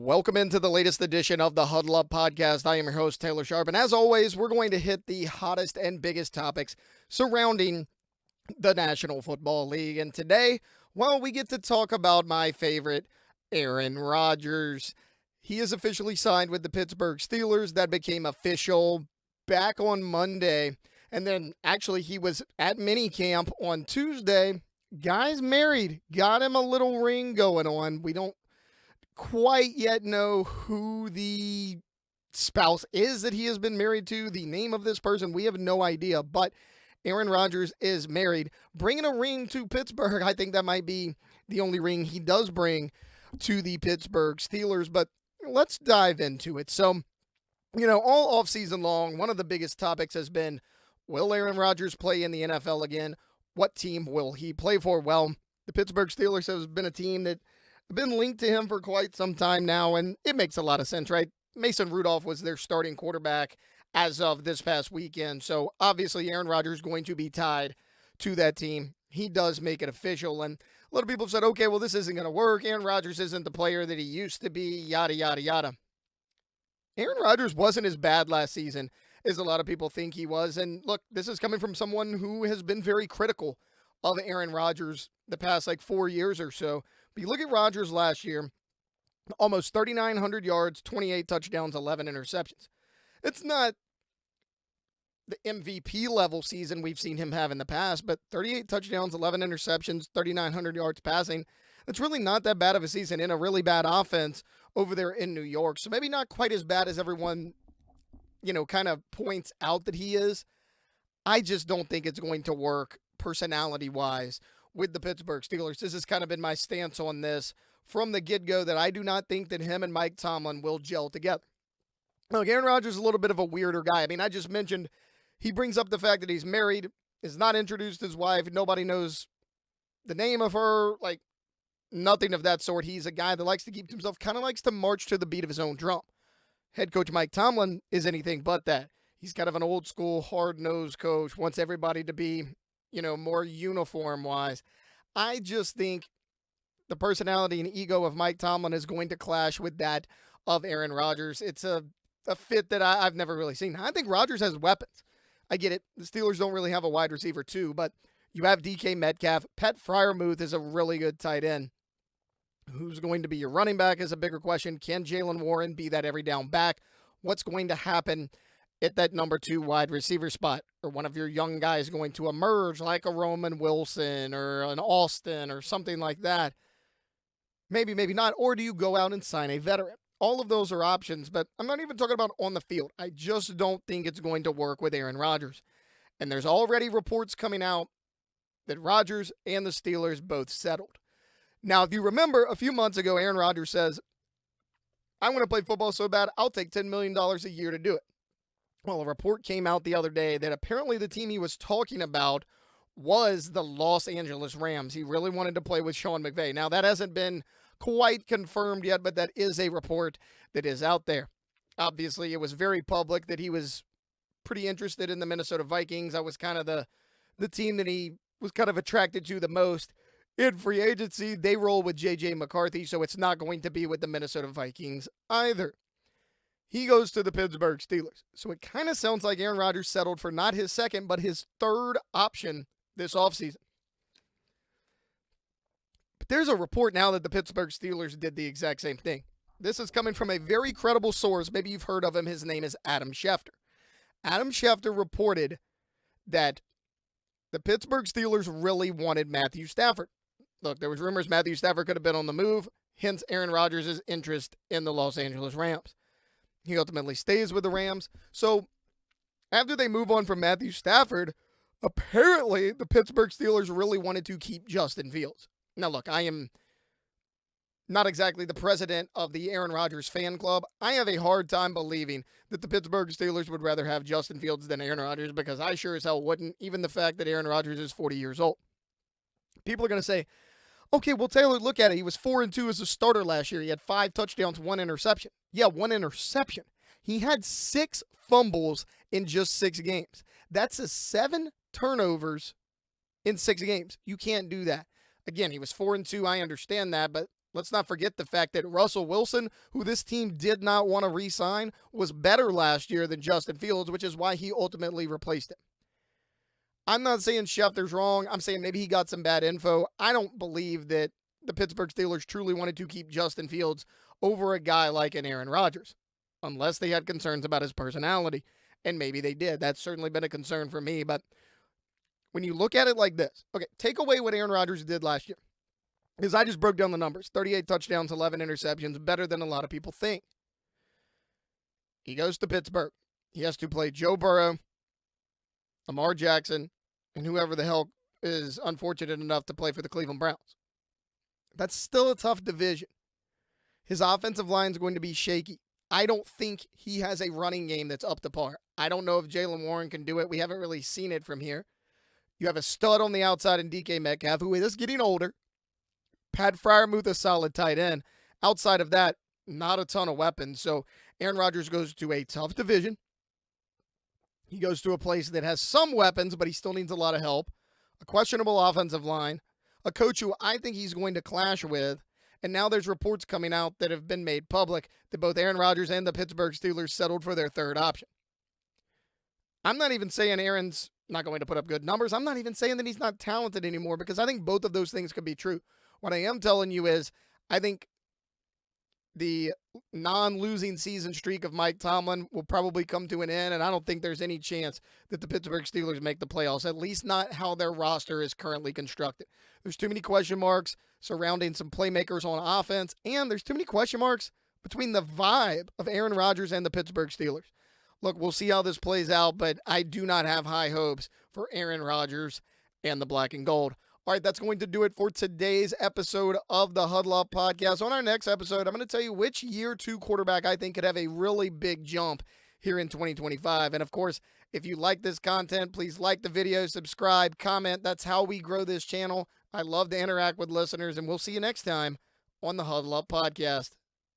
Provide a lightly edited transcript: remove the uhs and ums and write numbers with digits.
Welcome into the latest edition of the Huddle Up Podcast. I am your host, Taylor Sharp, and as always, we're going to hit the hottest and biggest topics surrounding the National Football League. And today, well, we get to talk about my favorite, Aaron Rodgers. He is officially signed with the Pittsburgh Steelers. That became official back on Monday. And then, actually, he was at minicamp on Tuesday. Guy's married. Got him a little ring going on. We don't quite yet know who the spouse is that he has been married to. The name of this person, we have no idea. But Aaron Rodgers is married. Bringing a ring to Pittsburgh, I think that might be the only ring he does bring to the Pittsburgh Steelers. But let's dive into it. So, all offseason long, one of the biggest topics has been, will Aaron Rodgers play in the NFL again? What team will he play for? Well, the Pittsburgh Steelers has been a team that have been linked to him for quite some time now, and it makes a lot of sense, right? Mason Rudolph was their starting quarterback as of this past weekend, so obviously Aaron Rodgers is going to be tied to that team. He does make it official, and a lot of people have said, okay, well, this isn't going to work. Aaron Rodgers isn't the player that he used to be, yada, yada, yada. Aaron Rodgers wasn't as bad last season as a lot of people think he was, and look, this is coming from someone who has been very critical of Aaron Rodgers the past, 4 years or so. But you look at Rodgers last year, almost 3,900 yards, 28 touchdowns, 11 interceptions. It's not the MVP level season we've seen him have in the past, but 38 touchdowns, 11 interceptions, 3,900 yards passing. That's really not that bad of a season in a really bad offense over there in New York. So maybe not quite as bad as everyone, kind of points out that he is. I just don't think it's going to work personality-wise with the Pittsburgh Steelers. This has kind of been my stance on this from the get-go, that I do not think that him and Mike Tomlin will gel together. Look, Aaron Rodgers is a little bit of a weirder guy. I mean, I just mentioned he brings up the fact that he's married, is not introduced his wife, nobody knows the name of her, nothing of that sort. He's a guy that likes to keep himself, kind of likes to march to the beat of his own drum. Head coach Mike Tomlin is anything but that. He's kind of an old school, hard-nosed coach, wants everybody to be, more uniform-wise. I just think the personality and ego of Mike Tomlin is going to clash with that of Aaron Rodgers. It's a fit that I've never really seen. I think Rodgers has weapons. I get it. The Steelers don't really have a wide receiver too, but you have DK Metcalf. Pat Freiermuth is a really good tight end. Who's going to be your running back is a bigger question. Can Jaylen Warren be that every down back? What's going to happen at that number 2 wide receiver spot? Or one of your young guys going to emerge like a Roman Wilson or an Austin or something like that? Maybe, maybe not. Or do you go out and sign a veteran? All of those are options, but I'm not even talking about on the field. I just don't think it's going to work with Aaron Rodgers. And there's already reports coming out that Rodgers and the Steelers both settled. Now, if you remember, a few months ago, Aaron Rodgers says, I want to play football so bad, I'll take $10 million a year to do it. Well, a report came out the other day that apparently the team he was talking about was the Los Angeles Rams. He really wanted to play with Sean McVay. Now, that hasn't been quite confirmed yet, but that is a report that is out there. Obviously, it was very public that he was pretty interested in the Minnesota Vikings. That was kind of the team that he was kind of attracted to the most. In free agency, they roll with J.J. McCarthy, so it's not going to be with the Minnesota Vikings either. He goes to the Pittsburgh Steelers. So it kind of sounds like Aaron Rodgers settled for not his second, but his third option this offseason. But there's a report now that the Pittsburgh Steelers did the exact same thing. This is coming from a very credible source. Maybe you've heard of him. His name is Adam Schefter. Adam Schefter reported that the Pittsburgh Steelers really wanted Matthew Stafford. Look, there was rumors Matthew Stafford could have been on the move, hence Aaron Rodgers' interest in the Los Angeles Rams. He ultimately stays with the Rams. So after they move on from Matthew Stafford, apparently the Pittsburgh Steelers really wanted to keep Justin Fields. Now, look, I am not exactly the president of the Aaron Rodgers fan club. I have a hard time believing that the Pittsburgh Steelers would rather have Justin Fields than Aaron Rodgers, because I sure as hell wouldn't, even the fact that Aaron Rodgers is 40 years old. People are going to say, okay, well, Taylor, look at it. He was 4-2 as a starter last year. He had 5 touchdowns, 1 interception. Yeah, 1 interception. He had 6 fumbles in just 6 games. That's 7 turnovers in 6 games. You can't do that. Again, he was 4-2. I understand that, but Let's not forget the fact that Russell Wilson, who this team did not want to re-sign, was better last year than Justin Fields, which is why he ultimately replaced him. I'm not saying Schefter's wrong. I'm saying maybe he got some bad info. I don't believe that the Pittsburgh Steelers truly wanted to keep Justin Fields over a guy like an Aaron Rodgers, unless they had concerns about his personality. And maybe they did. That's certainly been a concern for me. But when you look at it like this, okay, take away what Aaron Rodgers did last year. Because I just broke down the numbers. 38 touchdowns, 11 interceptions, better than a lot of people think. He goes to Pittsburgh. He has to play Joe Burrow, Lamar Jackson, and whoever the hell is unfortunate enough to play for the Cleveland Browns. That's still a tough division. His offensive line is going to be shaky. I don't think he has a running game that's up to par. I don't know if Jaylen Warren can do it. We haven't really seen it from here. You have a stud on the outside in DK Metcalf, who is getting older. Pat Freiermuth, a solid tight end. Outside of that, not a ton of weapons. So Aaron Rodgers goes to a tough division. He goes to a place that has some weapons, but he still needs a lot of help. A questionable offensive line. A coach who I think he's going to clash with. And now there's reports coming out that have been made public that both Aaron Rodgers and the Pittsburgh Steelers settled for their third option. I'm not even saying Aaron's not going to put up good numbers. I'm not even saying that he's not talented anymore, because I think both of those things could be true. What I am telling you is I think the non-losing season streak of Mike Tomlin will probably come to an end, and I don't think there's any chance that the Pittsburgh Steelers make the playoffs, at least not how their roster is currently constructed. There's too many question marks surrounding some playmakers on offense, and there's too many question marks between the vibe of Aaron Rodgers and the Pittsburgh Steelers. Look, we'll see how this plays out, but I do not have high hopes for Aaron Rodgers and the black and gold. All right, that's going to do it for today's episode of the Huddle Up Podcast. On our next episode, I'm going to tell you which year two quarterback I think could have a really big jump here in 2025. And of course, if you like this content, please like the video, subscribe, comment. That's how we grow this channel. I love to interact with listeners, and we'll see you next time on the Huddle Up Podcast.